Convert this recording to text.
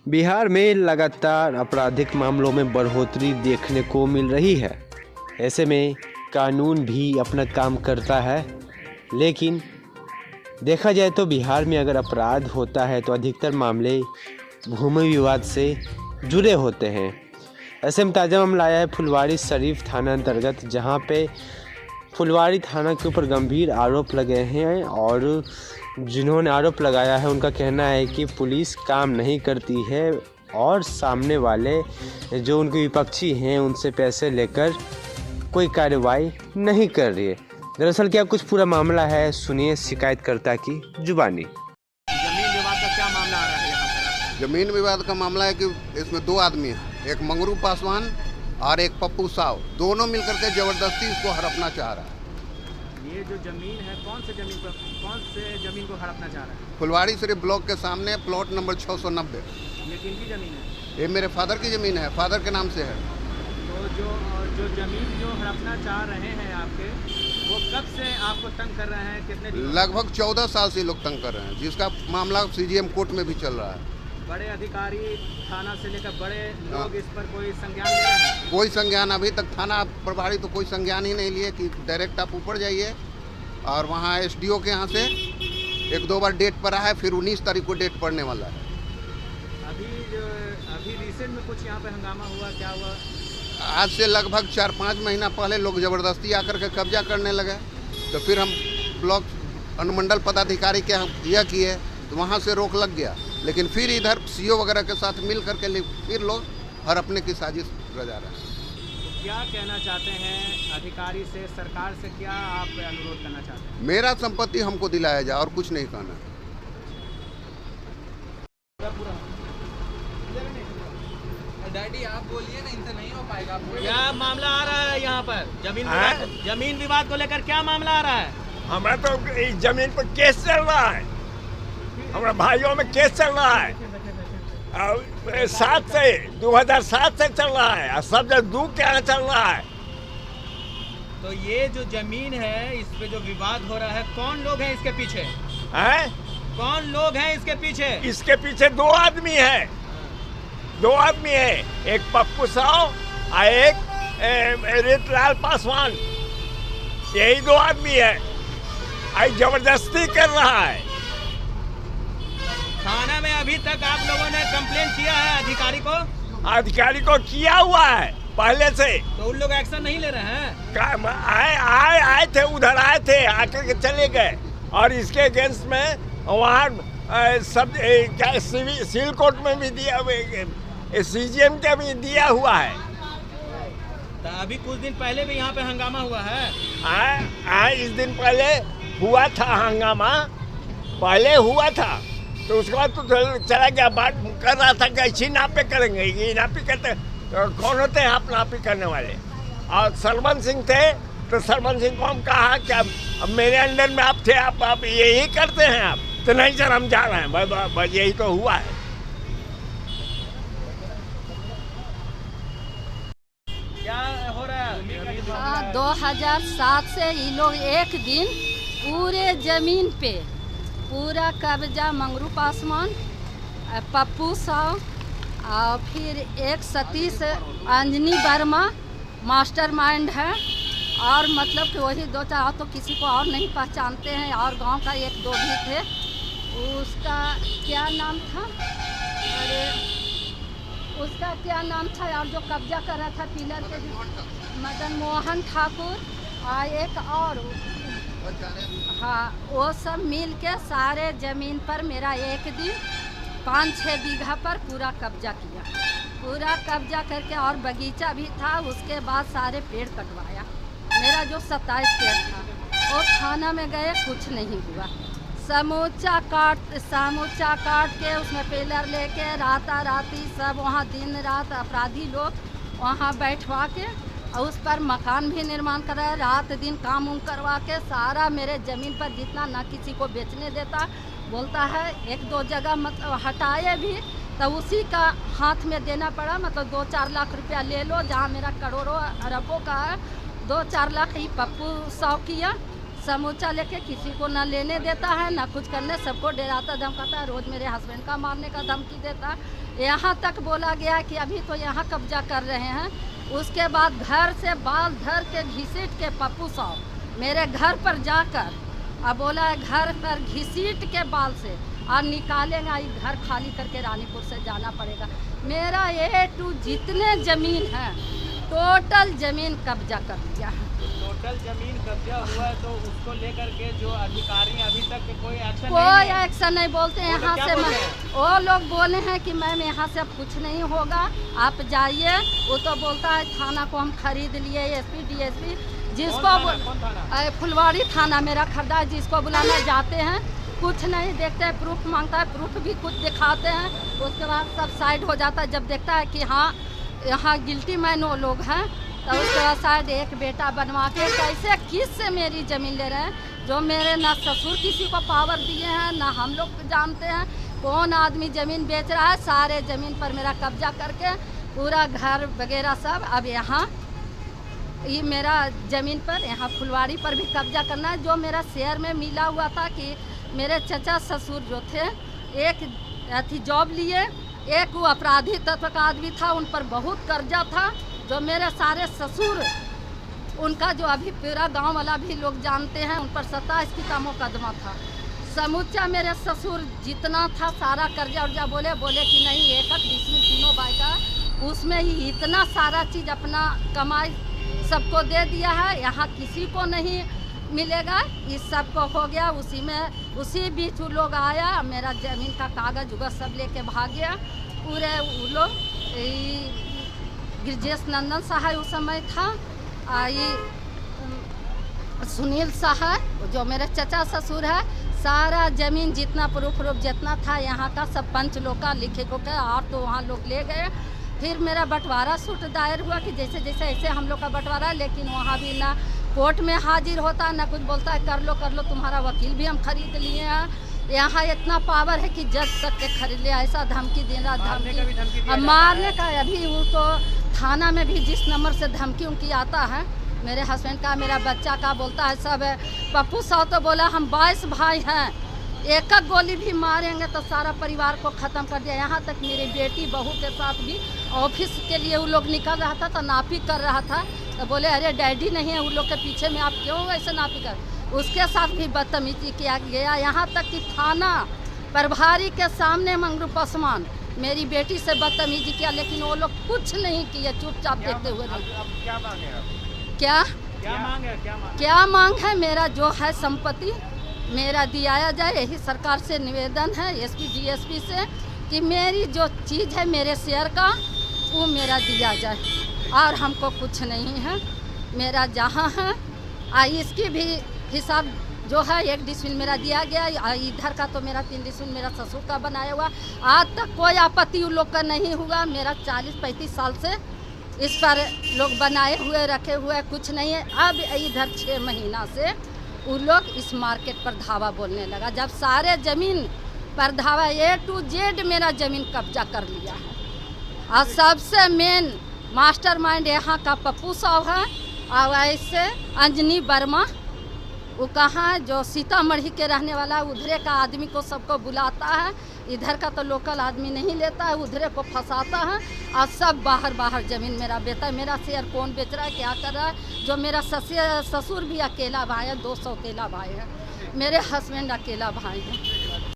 बिहार में लगातार आपराधिक मामलों में बढ़ोतरी देखने को मिल रही है। ऐसे में कानून भी अपना काम करता है, लेकिन देखा जाए तो बिहार में अगर अपराध होता है तो अधिकतर मामले भूमि विवाद से जुड़े होते हैं। ऐसे में ताज़ा मामला आया है फुलवारी शरीफ थाना अंतर्गत, जहां पे फुलवारी थाना के ऊपर गंभीर आरोप लगे हैं और जिन्होंने आरोप लगाया है उनका कहना है कि पुलिस काम नहीं करती है और सामने वाले जो उनके विपक्षी हैं उनसे पैसे लेकर कोई कार्रवाई नहीं कर रही है। दरअसल क्या कुछ पूरा मामला है, सुनिए शिकायतकर्ता की जुबानी। जमीन विवाद का क्या मामला आ रहा है यहाँ पर? जमीन विवाद का मामला है कि इसमें दो आदमी हैं, एक मंगरू पासवान और एक पप्पू साव, दोनों मिलकर के जबरदस्ती इसको हड़पना चाह रहा है। ये जो जमीन है कौन से जमीन को हड़पना चाह रहा है? फुलवारी शरीफ ब्लॉक के सामने प्लॉट नंबर 690। ये किनकी जमीन है? ये मेरे फादर की ज़मीन है, फादर के नाम से है। तो जो जमीन जो हड़पना चाह रहे हैं आपके, वो कब से आपको तंग कर रहे हैं? कितने दिन? लगभग 14 साल से लोग तंग कर रहे हैं, जिसका मामला CGM कोर्ट में भी चल रहा है। बड़े अधिकारी थाना से लेकर बड़े लोग इस पर कोई संज्ञान ले रहे हैं? कोई संज्ञान अभी तक थाना प्रभारी तो कोई संज्ञान ही नहीं लिए कि डायरेक्ट आप ऊपर जाइए, और वहाँ SDO के यहाँ से 1-2 बार डेट पड़ा है, फिर 19 तारीख को डेट पड़ने वाला है। अभी रिसेंट में कुछ यहाँ पे हंगामा हुआ, क्या हुआ? आज से लगभग 4-5 महीना पहले लोग ज़बरदस्ती आकर के कब्जा करने लगे, तो फिर हम ब्लॉक अनुमंडल पदाधिकारी के यह किए तो वहाँ से रोक लग गया, लेकिन फिर इधर CO वगैरह के साथ मिल करके फिर लोग हड़पने की साजिश रचा रहे हैं। तो क्या कहना चाहते हैं अधिकारी से, सरकार से क्या आप अनुरोध करना चाहते हैं? मेरा संपत्ति हमको दिलाया जाए और कुछ नहीं कहना। डैडी आप बोलिए ना, इनसे नहीं हो पाएगा। क्या मामला आ रहा है यहाँ पर? जमीन विवाद को लेकर क्या मामला आ रहा है? हमारा तो इस जमीन पर केस चल रहा है, हमारे भाइयों में केस चल रहा है, 2007 से चल रहा है, और सब जब दूर के यहाँ चल रहा है। तो ये जो जमीन है, इस पे जो विवाद हो रहा है, कौन लोग हैं इसके पीछे? हैं? कौन लोग हैं इसके पीछे? इसके पीछे दो आदमी है, एक पप्पू साव और एक रीतलाल पासवान, यही दो आदमी है। आई जबरदस्ती कर रहा है। थाना में अभी तक आप लोगों ने कंप्लेंट किया है अधिकारी को किया हुआ है पहले से, तो उन लोग एक्शन नहीं ले रहे हैं? आए थे, उधर आए थे, आकर के चले गए, और इसके अगेंस्ट में वहाँ सब क्या सिविल कोर्ट में भी दिया, CGM का भी दिया हुआ है। तो अभी कुछ दिन पहले भी यहाँ पे हंगामा हुआ है? इस दिन पहले हुआ था हंगामा, पहले हुआ था, तो उसके बाद तो चला गया। बात कर रहा था कि ऐसी नापे करेंगे, ये नापी करते तो कौन होते हैं आप नापी करने वाले? और सरवन सिंह थे, तो सरवन सिंह को हम कहा कि अब मेरे अंडर में आप थे, आप यही करते हैं आप, तो नहीं सर हम जा रहे हैं, बस यही तो हुआ है। क्या हो रहा है? 2007 से ये लोग एक दिन पूरे जमीन पे पूरा कब्जा, मंगरू पासवान, पप्पू साव और फिर एक सतीश अंजनी वर्मा मास्टर माइंड है, और मतलब कि वही 2-4 तो किसी को और नहीं पहचानते हैं, और गांव का 1-2 भी थे। उसका क्या नाम था? अरे उसका क्या नाम था यार, जो कब्जा कर रहा था पिलर के? मदन मोहन ठाकुर, और एक और, हाँ, वो सब मिल के सारे ज़मीन पर मेरा एक दिन 5-6 बीघा पर पूरा कब्जा किया, पूरा कब्जा करके, और बगीचा भी था। उसके बाद सारे पेड़ कटवाया, मेरा जो 27 पेड़ था, वो थाना में गए, कुछ नहीं हुआ। समूचा काट के उसमें पिलर लेके राती सब वहाँ दिन रात अपराधी लोग वहाँ बैठवा के, और उस पर मकान भी निर्माण कराया, रात दिन काम करवा के सारा मेरे ज़मीन पर जितना ना किसी को बेचने देता, बोलता है 1-2 जगह मतलब हटाए भी तो उसी का हाथ में देना पड़ा, मतलब 2-4 लाख रुपया ले लो, जहाँ मेरा करोड़ों अरबों का है, 2-4 लाख ही पप्पू साव किया, समूचा लेके किसी को ना लेने देता है ना कुछ करने, सबको डराता धमकाता है। रोज़ मेरे हस्बैंड का मारने का धमकी देता है। यहाँ तक बोला गया कि अभी तो यहाँ कब्जा कर रहे हैं, उसके बाद घर से बाल धर के घसीट के पप्पू साहब मेरे घर पर जाकर अब बोला है घर पर घसीट के बाल से और निकालेंगे, ये घर खाली करके रानीपुर से जाना पड़ेगा। मेरा A to जितने ज़मीन है टोटल ज़मीन कब्जा कर लिया है। टोटल जमीन कब्जा हुआ है, तो उसको लेकर के जो अधिकारी हैं, अभी तक कोई एक्शन कोई एक्शन नहीं बोलते वो लोग यहाँ क्या से। बोलते हैं? वो लोग बोले हैं कि मैम यहाँ से अब कुछ नहीं होगा, आप जाइए। वो तो बोलता है थाना को हम खरीद लिए, SP DSP जिसको कौन थाना? फुलवाड़ी थाना मेरा खरीदा है, जिसको बुलाना जाते हैं कुछ नहीं देखते हैं, प्रूफ मांगता है, प्रूफ भी कुछ दिखाते हैं, उसके बाद सब साइड हो जाता है। जब देखता है कि हाँ यहाँ गिल्टी मैन वो लोग हैं, तो उसके बाद शायद एक बेटा बनवा के कैसे किस से मेरी ज़मीन ले रहे हैं, जो मेरे ना ससुर किसी को पावर दिए हैं ना हम लोग जानते हैं कौन आदमी ज़मीन बेच रहा है। सारे ज़मीन पर मेरा कब्जा करके पूरा घर वगैरह सब अब यहाँ ये मेरा ज़मीन पर यहाँ फुलवाड़ी पर भी कब्जा करना है। जो मेरा शेयर में मिला हुआ था कि मेरे चचा ससुर जो थे एक अथी जॉब लिए, एक वो अपराधी तत्व का आदमी था, उन पर बहुत कर्जा था। जो मेरे सारे ससुर उनका जो अभी पूरा गांव वाला भी लोग जानते हैं, उन पर 27 की मुकदमा था। समूचा मेरे ससुर जितना था सारा कर्जा उर्जा बोले कि नहीं, एक डिसमिल तीनों भाई का, उसमें ही इतना सारा चीज़ अपना कमाई सबको दे दिया है। यहाँ किसी को नहीं मिलेगा, इस सब को हो गया। उसी बीच वो लोग आया, मेरा ज़मीन का कागज़ उगज सब लेके भाग गया। पूरे वो लोग गिरजेश नंदन साहब उस समय था, ये सुनील साहब जो मेरे चचा ससुर है, सारा ज़मीन जितना प्रूफ जितना था यहाँ का सब पंच लोग का लिखे को के और तो वहाँ लोग ले गए। फिर मेरा बंटवारा सूट दायर हुआ कि जैसे जैसे ऐसे हम लोग का बंटवारा है, लेकिन वहाँ भी ना कोर्ट में हाजिर होता ना कुछ बोलता है, कर लो तुम्हारा वकील भी हम खरीद लिए हैं। यहाँ इतना पावर है कि जज तक के खरीद लिया, ऐसा धमकी दे रहा, धमकी अब मारने का। अभी वो तो थाना में भी जिस नंबर से धमकी उनकी आता है, मेरे हस्बैंड का मेरा बच्चा का बोलता है सब पप्पू साहब तो बोला हम 22 भाई हैं, एक गोली भी मारेंगे तो सारा परिवार को ख़त्म कर दिया। यहाँ तक मेरी बेटी बहू के साथ भी ऑफिस के लिए वो लोग निकल रहा था तो नापी कर रहा था, तो बोले अरे डैडी नहीं है उन लोग के पीछे में, आप क्यों ऐसे नापी कर, उसके साथ भी बदतमीजी किया गया। यहाँ तक कि थाना प्रभारी के सामने मंगरू पासवान मेरी बेटी से बदतमीजी किया, लेकिन वो लोग कुछ नहीं किए, चुपचाप देखते हुए नहीं। क्या मांग है आप? क्या मांग है? मेरा जो है संपत्ति मेरा दिया जाए, यही सरकार से निवेदन है, SP DSP से, कि मेरी जो चीज़ है मेरे शेयर का वो मेरा दिया जाए, और हमको कुछ नहीं है। मेरा जहाँ है इसकी भी हिसाब जो है 1 डिसमिल मेरा दिया गया, इधर का तो मेरा 3 डिसमिल मेरा ससुर का बनाया हुआ। आज तक कोई आपत्ति उन लोग का नहीं हुआ। मेरा 40-35 साल से इस पर लोग बनाए हुए रखे हुए कुछ नहीं है। अब इधर 6 महीना से वो लोग इस मार्केट पर धावा बोलने लगा, जब सारे ज़मीन पर धावा A to Z मेरा ज़मीन कब्जा कर लिया है। और सबसे मेन मास्टरमाइंड यहाँ का पप्पू साहब है, और ऐसे अंजनी वर्मा वो कहाँ जो सीतामढ़ी के रहने वाला, उधरे का आदमी को सबको बुलाता है, इधर का तो लोकल आदमी नहीं लेता है, उधरे को फंसाता है, और सब बाहर ज़मीन मेरा बेचता है। मेरा शेयर कौन बेच रहा है, क्या कर रहा है? जो मेरा ससुर भी अकेला भाई है, 200 अकेला भाई है, मेरे हस्बैंड अकेला भाई है।